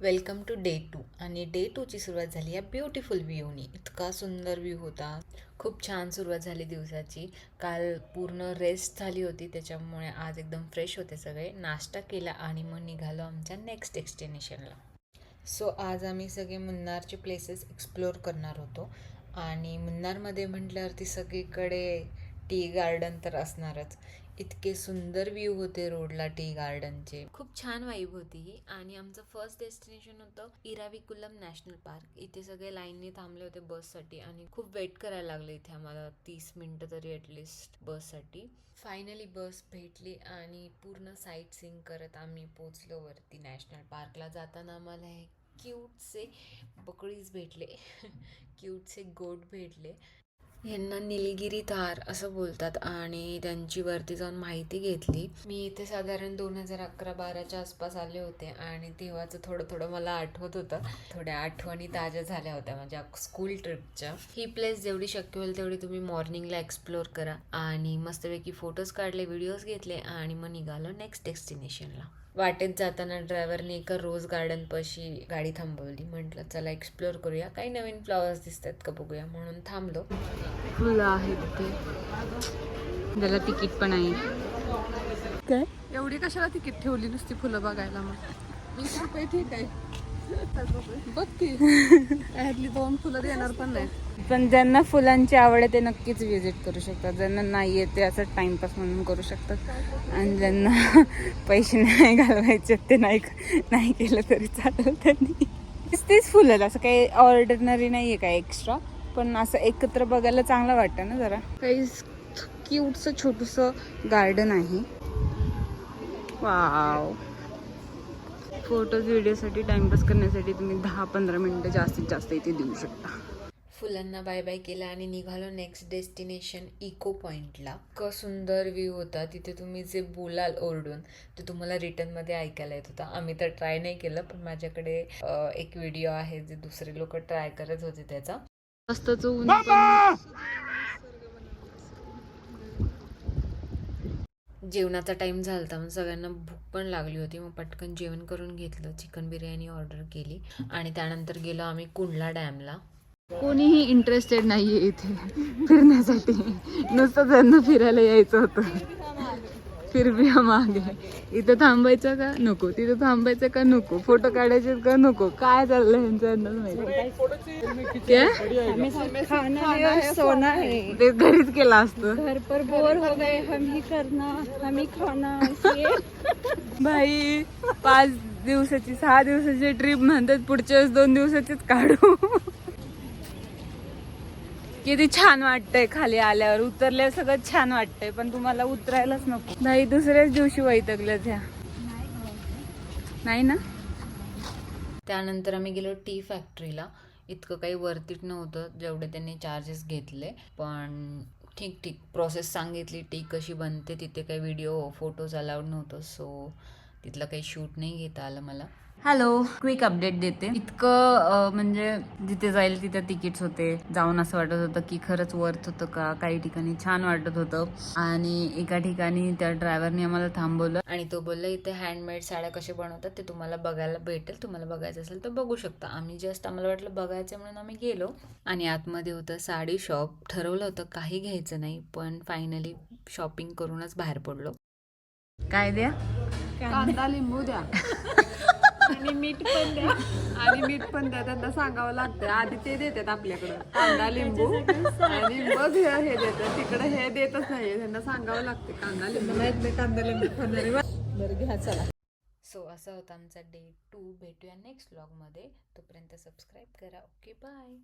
Welcome to day 2 आणि day 2ची सुरुवात झाली या ब्युटिफुल व्ह्यूनी. इतका सुंदर व्ह्यू होता. खूप छान सुरुवात झाली दिवसाची. काल पूर्ण रेस्ट झाली होती, त्याच्यामुळे आज एकदम फ्रेश होते सगळे. नाश्ता केला आणि मग निघालो आमच्या नेक्स्ट डेस्टिनेशनला. सो आज आम्ही सगळे मुन्नारचे प्लेसेस एक्सप्लोअर करणार होतो. आणि मुन्नारमध्ये म्हटल्यावरती सगळीकडे टी गार्डन तर असणारच. इतके सुंदर व्ह्यू होते रोडला टी गार्डनचे. खूप छान वाईब होती ही. आणि आमचं फर्स्ट डेस्टिनेशन होतं इराविकुलम नॅशनल पार्क. इथे सगळे लाईनने थांबले होते बससाठी आणि खूप वेट करायला लागलं इथे आम्हाला 30 मिनटं तरी ॲटलिस्ट बससाठी. फायनली बस भेटली आणि पूर्ण साईट सीइंग करत आम्ही पोचलो वरती नॅशनल पार्कला. जाताना आम्हाला हे क्यूटचे बकरीज भेटले क्यूटचे गोट भेटले. यांना निलगिरी तार असं बोलतात आणि त्यांची वरती जाऊन माहिती घेतली. मी इथे साधारण 2011-12च्या आसपास आले होते आणि तेव्हाचं थोडं थोडं मला आठवत होतं. थोड्या आठवणी ताज्या झाल्या होत्या माझ्या स्कूल ट्रिपच्या. ही प्लेस जेवढी शक्य होईल तेवढी तुम्ही मॉर्निंगला एक्सप्लोअर करा. आणि मस्तपैकी फोटोज काढले, व्हिडिओज घेतले आणि मग निघालो नेक्स्ट डेस्टिनेशनला. वाटेत जाताना ड्रायव्हरने एका रोज गार्डनपाशी गाडी थांबवली. म्हटलं चला एक्सप्लोअर करूया, काही नवीन फ्लॉवर्स दिसतात का बघूया, म्हणून थांबलो. फुलं आहेत तिथे, त्याला तिकीट पण आहे. काय एवढी कशाला तिकीट ठेवली नुसती फुलं बघायला? मग 20 रुपये ठीक आहे. बघ की ह्यातली 2 फुलं देणार पण नाही. पण ज्यांना फुलांची आवड आहे ते नक्कीच विजिट करू शकतात. ज्यांना नाही आहे ते असं टाइमपास म्हणून करू शकतात. आणि ज्यांना पैसे नाही घालवायचे ते नाही केलं तरी चालेल. त्यांनी तेच फुलं, असं काही ऑर्डिनरी नाही आहे काय एक्स्ट्रा, पण असं एकत्र बघायला चांगलं वाटतं ना जरा. काही क्यूटचं छोटंसं गार्डन आहे. वाव. फोटोज व्हिडिओसाठी टाइमपास करण्यासाठी तुम्ही 10-15 मिनिटं जास्तीत जास्त इथे देऊ शकता. फुलांना बाय बाय केला आणि निघालो नेक्स्ट डेस्टिनेशन इको पॉईंटला. इतका सुंदर व्ह्यू होता तिथे. तुम्ही जे बोलाल ओरडून ते तुम्हाला रिटर्नमध्ये ऐकायला येत होता. आम्ही तर ट्राय नाही केलं, पण माझ्याकडे एक व्हिडिओ आहे जे दुसरे लोक ट्राय करत होते त्याचा. मस्तच ऊन. जेवणाचा टाईम झाला होता, मग सगळ्यांना भूक पण लागली होती. मग पटकन जेवण करून घेतलं. चिकन बिर्याणी ऑर्डर केली आणि त्यानंतर गेलो आम्ही कुंडला डॅमला. कोणीही इंटरेस्टेड नाहीये इथे फिरण्यासाठी, नुसतं त्यांना फिरायला यायचं होतं. फिर भी हम आगे. इथं थांबायचं का नको, तिथं थांबायचं का नको, फोटो काढायचे का नको, काय चाललंय यांचं सोना है, ते घरीच केलं असतं. घर पर बोर हो गए, हम ही करना हम ही खाना. भाई 5 दिवसाची 6 दिवसाची ट्रिप म्हणतात, पुढच्या वेळेस 2 दिवसाचीच काढू. किती छान वाटतंय खाली आल्यावर. उतरल्यावर सगळं छान वाटतंय, पण तुम्हाला उतरायलाच नको. नाही, दुसऱ्याच दिवशी वैतागल्या त्या. नाही ना. त्यानंतर आम्ही गेलो टी फॅक्टरीला. इतकं काही वर्थ इट नव्हतं जेवढे त्यांनी चार्जेस घेतले, पण ठीक प्रोसेस सांगितली. टी कशी बनते तिथे काही व्हिडिओ फोटोज अलाउड नव्हतं, सो तिथलं काही शूट नाही घेता आलं मला. हॅलो, क्विक अपडेट देते. इतकं म्हणजे जिथे जाईल तिथे तिकीट्स होते. जाऊन असं वाटत होतं की खरंच वर्थ होतं का. काही ठिकाणी छान वाटत होतं आणि एका ठिकाणी त्या ड्रायव्हरने आम्हाला थांबवलं आणि तो बोलला इथे हँडमेड साड्या कसे बनवतात ते तुम्हाला बघायला भेटेल, तुम्हाला बघायचं असेल तर बघू शकता. आम्हाला वाटलं बघायचं म्हणून आम्ही गेलो आणि आतमध्ये होतं साडी शॉप. ठरवलं होतं काही घ्यायचं नाही, पण फायनली शॉपिंग करूनच बाहेर पडलो. काय द्या, कांदा लिंबू द्या आणि मीठ पण द्या. त्यांना सांगावं लागतं आधी. ते देतात आपल्याकडं कांदा लिंबू आणि मग हे देतात. तिकडे हे देतच नाही, त्यांना सांगावं लागतं कांदा लिंबू खाणारे. बरं घ्या, चला. सो असा होता आमचा डे 2. भेटूया नेक्स्ट व्लॉगमध्ये. तोपर्यंत सबस्क्राईब करा. Okay, bye.